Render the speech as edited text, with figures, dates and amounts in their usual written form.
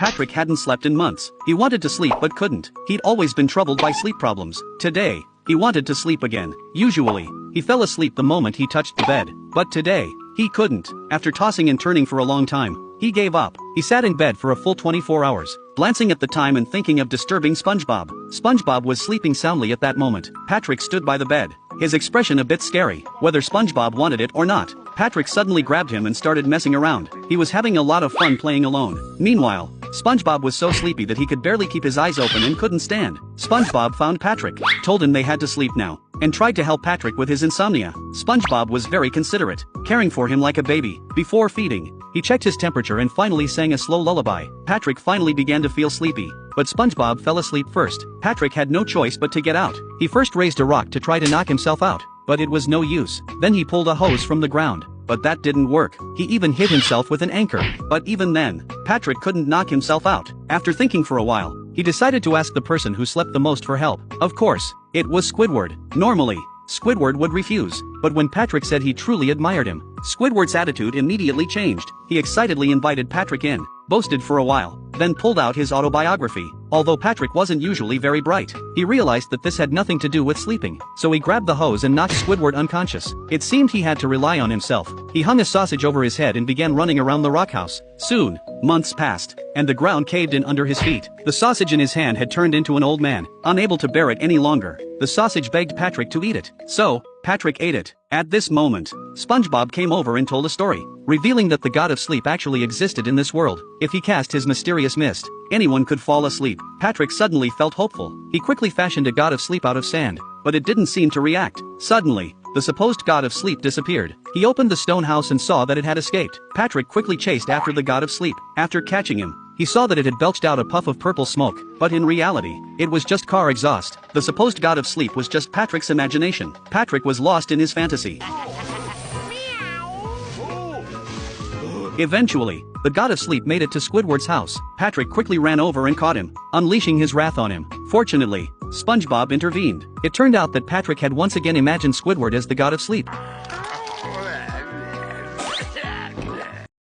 Patrick hadn't slept in months. He wanted to sleep but couldn't. He'd always been troubled by sleep problems. Today, he wanted to sleep again. Usually, he fell asleep the moment he touched the bed. But today, he couldn't. After tossing and turning for a long time, he gave up. He sat in bed for a full 24 hours, glancing at the time and thinking of disturbing SpongeBob. SpongeBob was sleeping soundly at that moment. Patrick stood by the bed, his expression a bit scary. Whether SpongeBob wanted it or not, Patrick suddenly grabbed him and started messing around. He was having a lot of fun playing alone. Meanwhile, SpongeBob was so sleepy that he could barely keep his eyes open and couldn't stand. SpongeBob found Patrick, told him they had to sleep now, and tried to help Patrick with his insomnia. SpongeBob was very considerate, caring for him like a baby. Before feeding, he checked his temperature and finally sang a slow lullaby. Patrick finally began to feel sleepy, but SpongeBob fell asleep first. Patrick had no choice but to get out. He first raised a rock to try to knock himself out, but it was no use. Then he pulled a hose from the ground, but that didn't work. He even hit himself with an anchor, but even then, Patrick couldn't knock himself out. After thinking for a while, he decided to ask the person who slept the most for help. Of course, it was Squidward. Normally, Squidward would refuse, but when Patrick said he truly admired him, Squidward's attitude immediately changed. He excitedly invited Patrick in, boasted for a while, then pulled out his autobiography. Although Patrick wasn't usually very bright, he realized that this had nothing to do with sleeping, so he grabbed the hose and knocked Squidward unconscious. It seemed he had to rely on himself. He hung a sausage over his head and began running around the rock house. Soon, months passed, and the ground caved in under his feet. The sausage in his hand had turned into an old man. Unable to bear it any longer, the sausage begged Patrick to eat it. So, Patrick ate it. At this moment, SpongeBob came over and told a story, revealing that the god of sleep actually existed in this world. If he cast his mysterious mist, anyone could fall asleep. Patrick suddenly felt hopeful. He quickly fashioned a god of sleep out of sand, but it didn't seem to react. Suddenly, the supposed god of sleep disappeared. He opened the stone house and saw that it had escaped. Patrick quickly chased after the god of sleep. After catching him, he saw that it had belched out a puff of purple smoke, but in reality, it was just car exhaust. The supposed god of sleep was just Patrick's imagination. Patrick was lost in his fantasy. Eventually, the god of sleep made it to Squidward's house. Patrick quickly ran over and caught him, unleashing his wrath on him. Fortunately, SpongeBob intervened. It turned out that Patrick had once again imagined Squidward as the god of sleep.